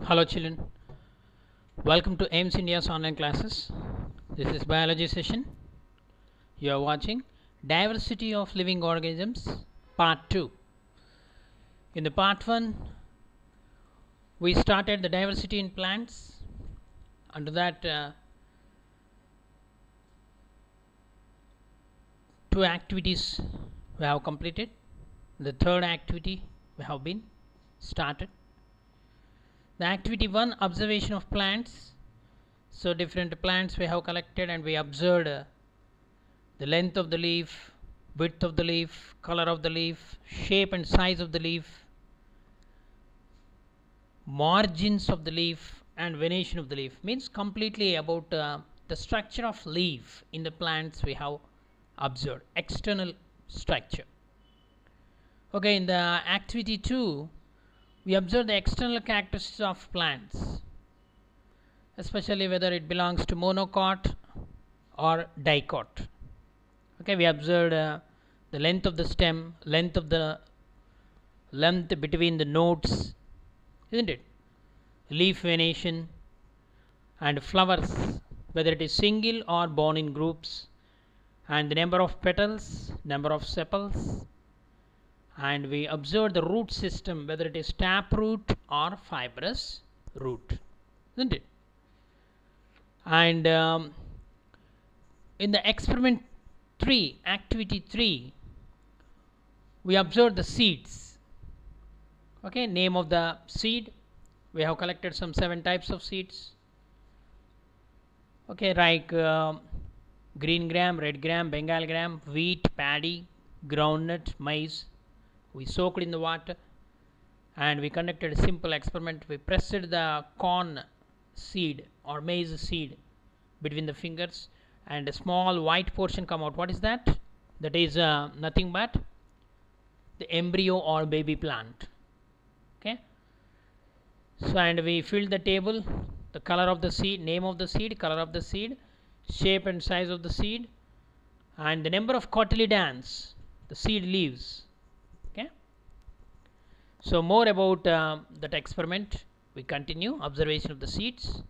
Hello children, welcome to AIMS India's online classes. This is biology session. You are watching Diversity of Living Organisms Part 2. In the Part 1, we started the diversity in plants. Under that, two activities we have completed. The third activity we have been started. The activity 1, observation of plants. So different plants we have collected and we observed the length of the leaf, width of the leaf, color of the leaf, shape and size of the leaf, margins of the leaf and venation of the leaf. Means completely about the structure of leaf in the plants we have observed, external structure. Okay, in the activity 2, we observe the external characteristics of plants, especially whether it belongs to monocot or dicot. Okay, we observed the length of the stem, length between the nodes, isn't it? Leaf venation and flowers, whether it is single or borne in groups, and the number of petals, number of sepals, and we observe the root system, whether it is taproot or fibrous root, isn't it? And in the experiment 3, activity 3, we observe the seeds. Okay, name of the seed. We have collected some 7 types of seeds. Okay, like green gram, red gram, Bengal gram, wheat, paddy, groundnut, maize. We soaked in the water and we conducted a simple experiment. We pressed the corn seed or maize seed between the fingers and a small white portion come out. What is that? That is nothing but the embryo or baby plant. Okay, so and we filled the table, the color of the seed, name of the seed, color of the seed, shape and size of the seed, and the number of cotyledons the seed leaves. Okay, so more about that experiment we continue. Observation of the seeds,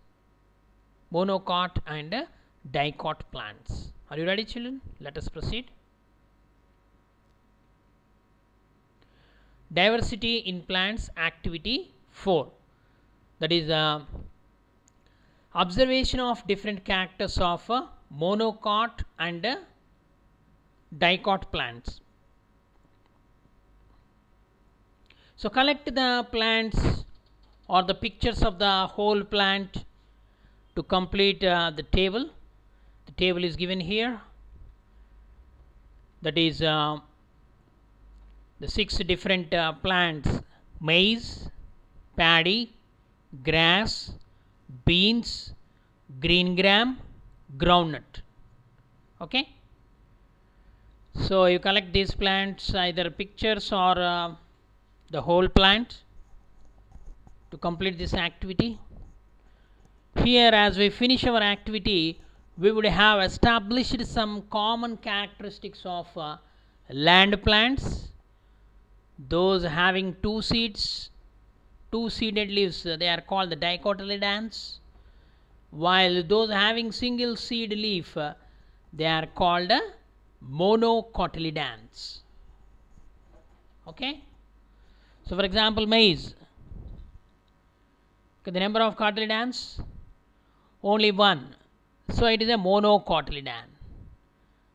monocot and dicot plants. Are you ready, children? Let us proceed. Diversity in plants, activity 4, that is observation of different characters of monocot and dicot plants. So collect the plants or the pictures of the whole plant to complete the table. The table is given here. That is the 6 different plants: maize, paddy, grass, beans, green gram, groundnut. Okay, so you collect these plants, either pictures or the whole plant, to complete this activity. Here, as we finish our activity, we would have established some common characteristics of land plants. Those having 2 seeds, 2 seeded leaves, they are called the dicotyledons, while those having single seed leaf, they are called monocotyledons. Okay, so for example, maize, okay, the number of cotyledons only 1, so it is a monocotyledon.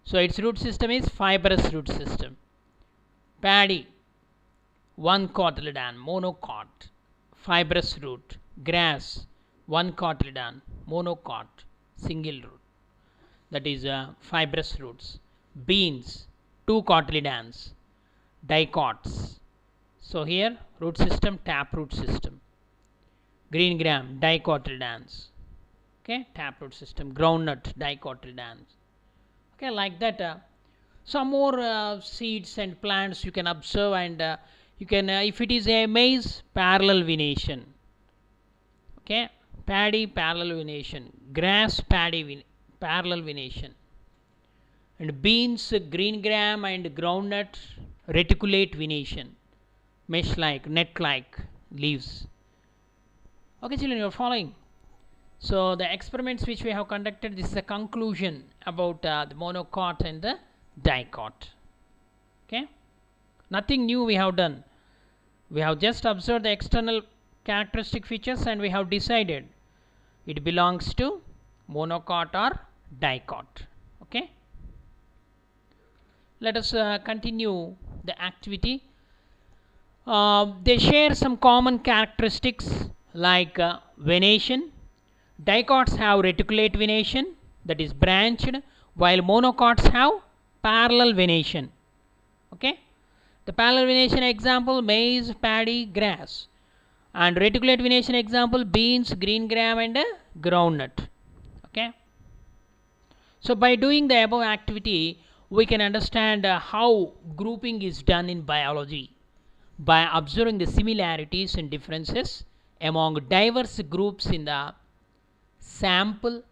So its root system is fibrous root system. Paddy, 1 cotyledon, monocot, fibrous root. Grass, 1 cotyledon, monocot, single root, that is fibrous roots. Beans, 2 cotyledons, dicots. So here root system, taproot system. Green gram, dicotyledons. Okay, taproot system. Groundnut, dicotyledons. Okay, like that. Some more seeds and plants you can observe, and you can, if it is a maize, parallel venation. Okay, paddy, parallel venation. Grass, paddy, parallel venation. And beans, green gram and groundnut, reticulate venation. Mesh like, net like leaves. Okay children, you are following. So the experiments which we have conducted, this is a conclusion about the monocot and the dicot. Okay, nothing new we have done. We have just observed the external characteristic features and we have decided it belongs to monocot or dicot. Okay, let us continue the activity. They share some common characteristics like venation. Dicots have reticulate venation, that is branched, while monocots have parallel venation. Okay, the parallel venation example, maize, paddy, grass, and reticulate venation example, beans, green gram and groundnut. Okay, so by doing the above activity we can understand how grouping is done in biology by observing the similarities and differences among diverse groups in the sample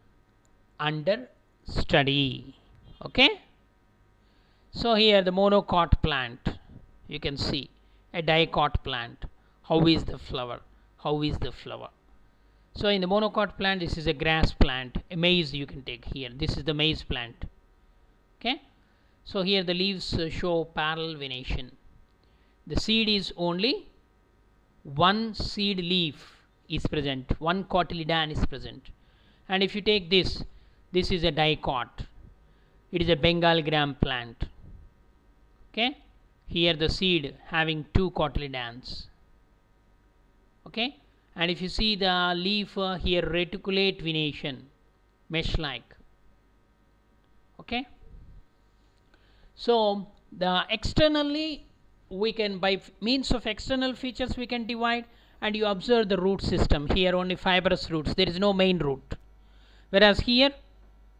under study. Okay, so here the monocot plant, you can see a dicot plant. How is the flower? How is the flower? So in the monocot plant, this is a grass plant, a maize you can take here. This is the maize plant. Okay, so here the leaves show parallel venation. The seed is only one seed leaf is present, one cotyledon is present. And if you take this, this is a dicot, it is a Bengal gram plant. Okay, here the seed having two cotyledons. Okay, and if you see the leaf here, reticulate venation, mesh like. Okay, so the externally we can, by means of external features we can divide, and you observe the root system. Here only fibrous roots, there is no main root, whereas here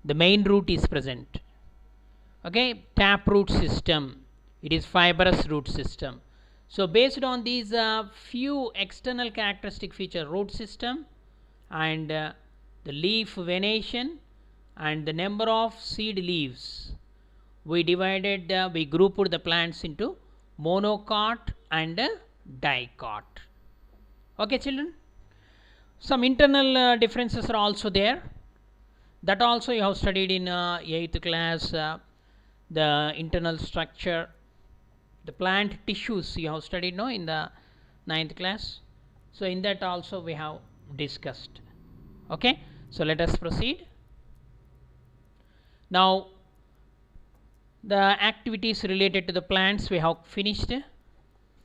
the main root is present. Okay, tap root system, it is fibrous root system. So based on these few external characteristic feature, root system and the leaf venation and the number of seed leaves, we divided we grouped the plants into monocot and dicot. Okay children, some internal differences are also there, that also you have studied in 8th class. The internal structure, the plant tissues you have studied no in the 9th class. So in that also we have discussed. Okay, so let us proceed. Now the activities related to the plants we have finished.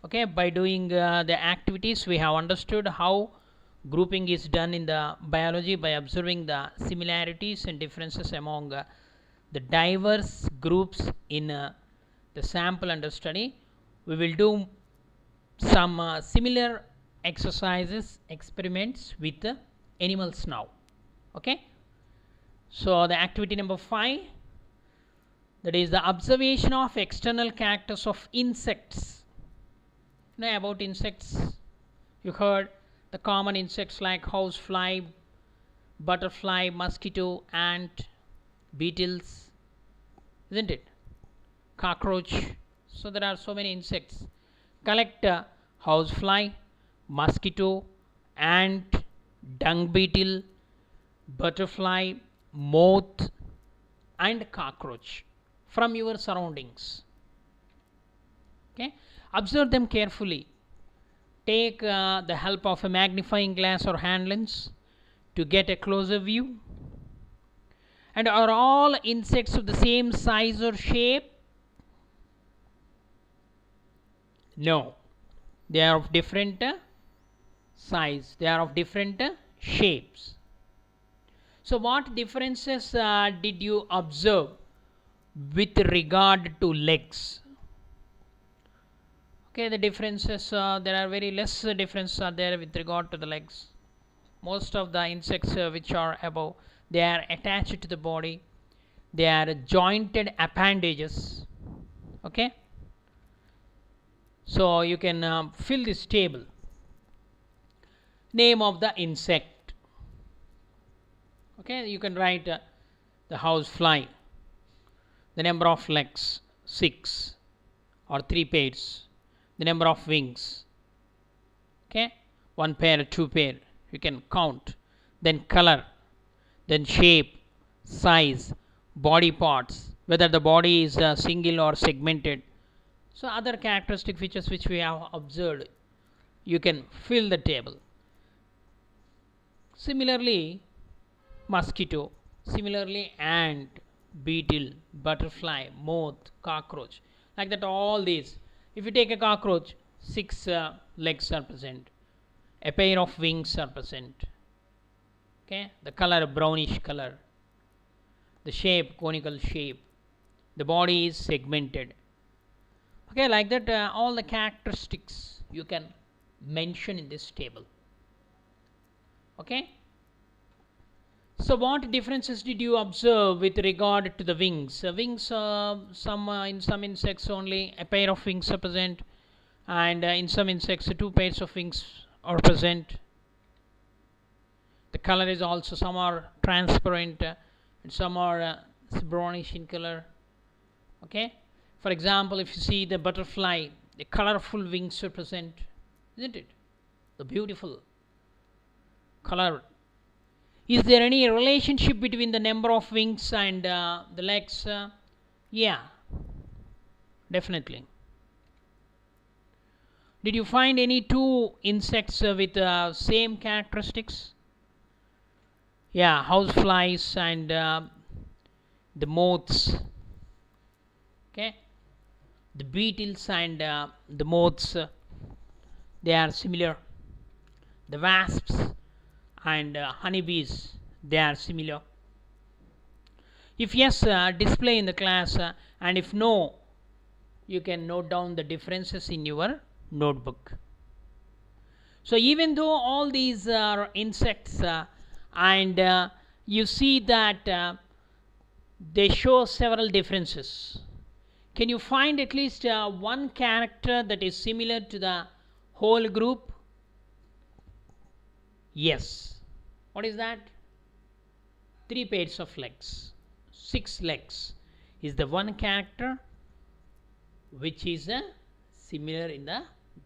Okay, by doing the activities we have understood how grouping is done in the biology by observing the similarities and differences among the diverse groups in the sample under study. We will do some similar exercises, experiments with animals now. Okay, so the activity number 5, that is the observation of external characters of insects. You know about insects, you heard the common insects like housefly, butterfly, mosquito, ant, beetles, isn't it? Cockroach. So there are so many insects. Collect housefly, mosquito, ant, dung beetle, butterfly, moth and cockroach from your surroundings. Okay, observe them carefully. Take the help of a magnifying glass or hand lens to get a closer view. And are all insects of the same size or shape? No, they are of different size, they are of different shapes. So what differences did you observe with regard to legs? Okay, the differences, there are very less differences are there with regard to the legs. Most of the insects which are above, they are attached to the body, they are jointed appendages. Okay, so you can fill this table. Name of the insect. Okay, you can write the housefly, the number of legs 6 or 3 pairs, the number of wings, okay, 1 pair, 2 pair, you can count. Then color, then shape, size, body parts, whether the body is single or segmented. So other characteristic features which we have observed, you can fill the table. Similarly, mosquito, similarly ant, beetle, butterfly, moth, cockroach, like that all these. If you take a cockroach, 6 legs are present, a pair of wings are present, okay, the color brownish color, the shape conical shape, the body is segmented, okay, like that all the characteristics you can mention in this table, okay. So what differences did you observe with regard to the wings? Wings, in some insects only a pair of wings are present, and in some insects 2 pairs of wings are present. The color is also, some are transparent and some are brownish in color, okay. For example, if you see the butterfly, the colorful wings are present, isn't it? The beautiful color. Is there any relationship between the number of wings and the legs? Yeah, definitely. Did you find any 2 insects with same characteristics? Yeah, houseflies and the moths, okay, the beetles and the moths, they are similar. The wasps and honeybees, they are similar. If yes, display in the class, and if no, you can note down the differences in your notebook. So even though all these are insects and you see that they show several differences, can you find at least one character that is similar to the whole group? Yes. What is that? 3 pairs of legs, 6 legs is the one character which is similar in the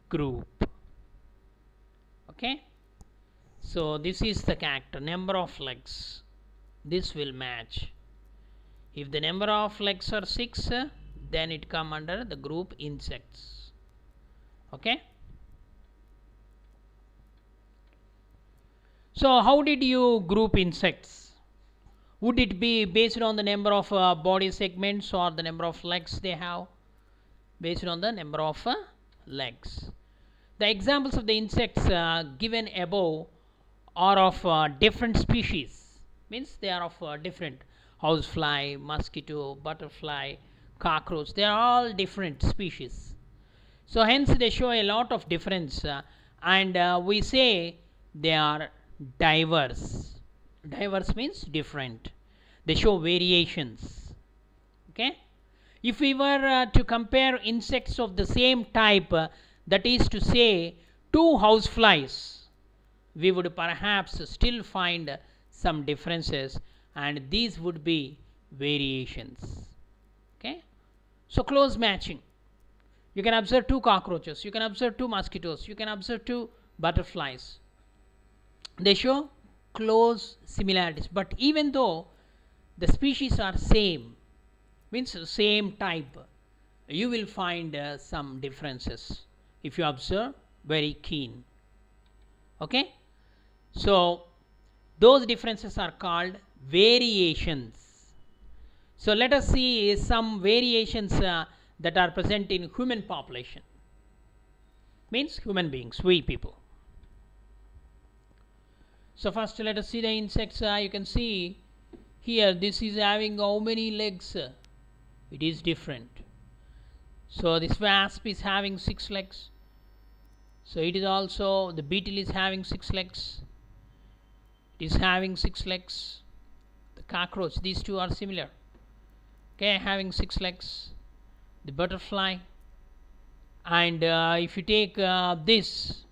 group, okay. So this is the character, number of legs, this will match. If the number of legs are 6, then it come under the group insects, okay. So how did you group insects? Would it be based on the number of body segments or the number of legs they have? Based on the number of legs. The examples of the insects given above are of different species, means they are of different, housefly, mosquito, butterfly, cockroach, they are all different species. So hence they show a lot of difference, and we say they are diverse. Diverse means different, they show variations, okay. If we were to compare insects of the same type, that is to say 2 houseflies, we would perhaps still find some differences, and these would be variations, okay. So close matching, you can observe 2 cockroaches, you can observe 2 mosquitoes, you can observe 2 butterflies, they show close similarities. But even though the species are same, means same type, you will find some differences if you observe very keen, okay. So those differences are called variations. So let us see some variations that are present in human population, means human beings, we people. So first let us see the insects. You can see here this is having how many legs? It is different. So this wasp is having 6 legs. So it is also, the beetle is having 6 legs. It is having 6 legs. The cockroach, these two are similar, okay, having 6 legs. The butterfly, and if you take this,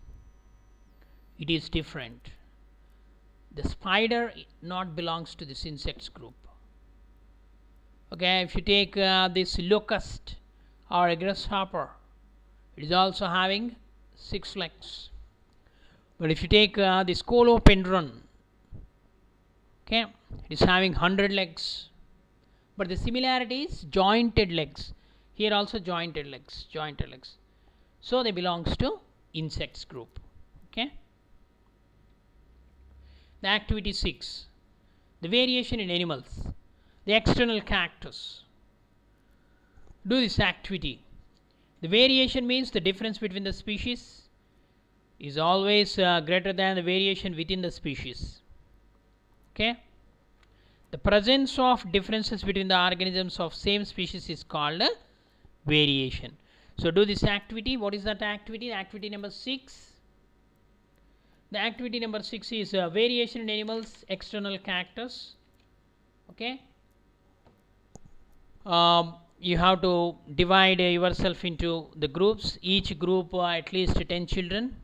it is different. The spider not belongs to this insects group, okay. If you take this locust or a grasshopper, it is also having 6 legs. But if you take the scolopendron, okay, it is having 100 legs, but the similarity is jointed legs. Here also jointed legs, so they belongs to insects group. Okay. The activity 6, the variation in animals, the external characters. Do this activity. The variation means the difference between the species is always greater than the variation within the species. Okay. The presence of differences between the organisms of same species is called variation. So do this activity. What is that activity? Activity number 6. The activity number 6 is variation in animals, external characters. Okay. You have to divide yourself into the groups. Each group at least 10 children.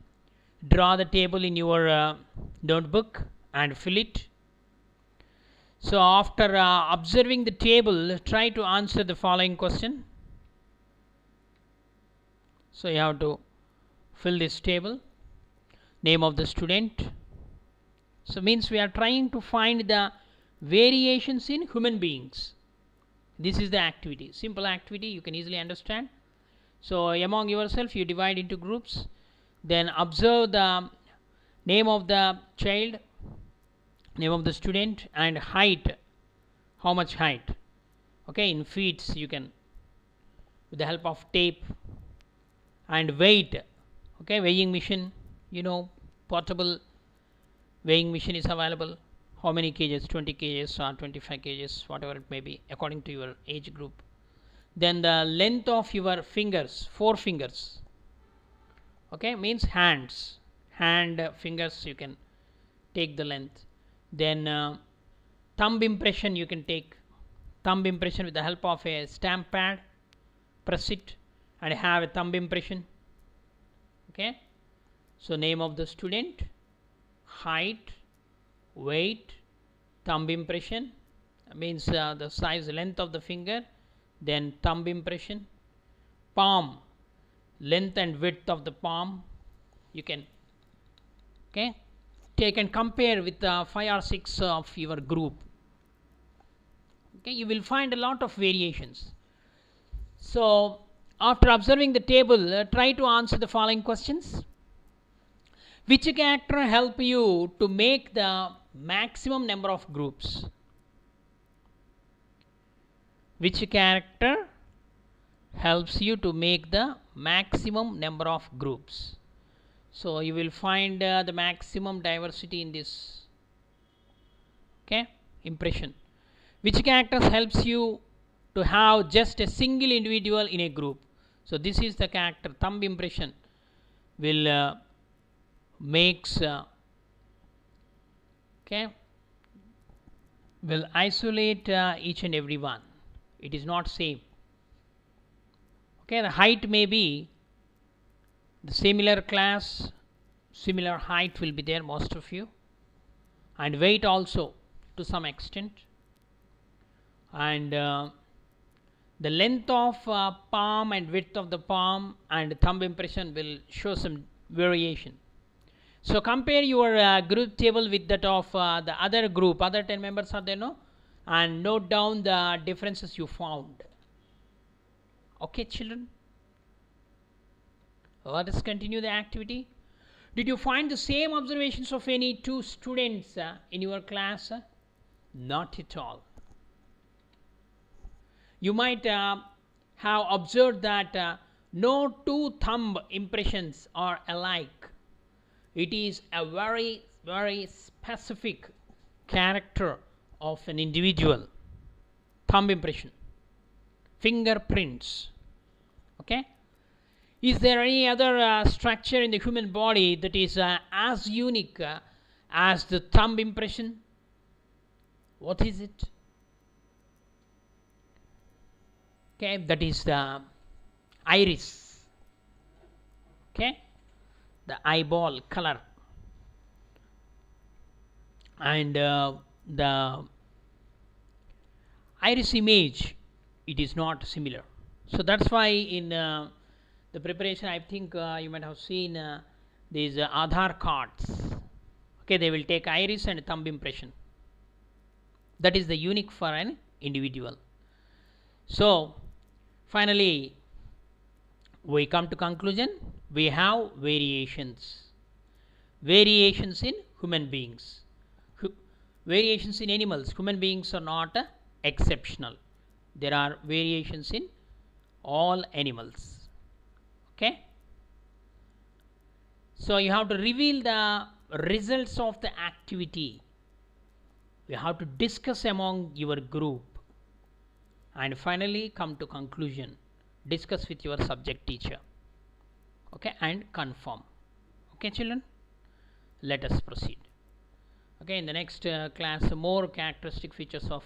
Draw the table in your notebook and fill it. So after observing the table, try to answer the following question. So you have to fill this table. Name of the student. So means we are trying to find the variations in human beings. This is the activity. Simple activity, you can easily understand. So among yourself you divide into groups. Then observe the name of the child, name of the student, and height. How much height? Okay, in feet you can, with the help of tape. And weight. Okay, weighing machine, portable weighing machine is available. How many kgs? 20 kgs or 25 kgs, whatever it may be, according to your age group. Then the length of your fingers, 4 fingers. Okay, means hands, fingers, you can take the length. Then thumb impression, you can take thumb impression with the help of a stamp pad. Press it and have a thumb impression. Okay. So name of the student, height, weight, thumb impression, means the size, length of the finger. Then thumb impression. Palm, length and width of the palm, you can take and compare with 5 or 6 of your group. Okay, you will find a lot of variations. So after observing the table, try to answer the following questions. Which character help you to make the maximum number of groups? Which character helps you to make the maximum number of groups? So you will find the maximum diversity in this impression. Which characters helps you to have just a single individual in a group? So this is the character. Thumb impression will makes will isolate each and every one. It is not same. Okay, the height may be the similar class, similar height will be there, most of you, and weight also to some extent, and the length of palm and width of the palm and thumb impression will show some variation. So compare your group table with that of the other group. Other 10 members are there, no? And note down the differences you found. Okay, children? Let us continue the activity. Did you find the same observations of any 2 students in your class? Not at all. You might have observed that no 2 thumb impressions are alike. It is a very, very specific character of an individual. Thumb impression, fingerprints. Okay. Is there any other structure in the human body that is as unique as the thumb impression? What is it? Okay, that is the iris. Okay, the eyeball color, and the iris image, it is not similar. So that's why in the preparation, I think you might have seen these Aadhaar cards. Okay, they will take iris and thumb impression. That is the unique for an individual. So finally we come to conclusion. We have variations in human beings, variations in animals. Human beings are not exceptional. There are variations in all animals. Okay, so you have to reveal the results of the activity. You have to discuss among your group, and finally come to conclusion. Discuss with your subject teacher. Okay, and confirm. Okay, children, let us proceed. Okay, in the next class, more characteristic features of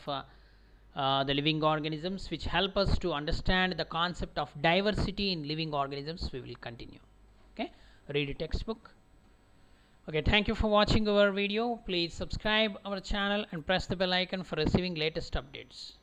the living organisms which help us to understand the concept of diversity in living organisms, we will continue. Okay, read a textbook. Okay, thank you for watching our video. Please subscribe our channel and press the bell icon for receiving latest updates.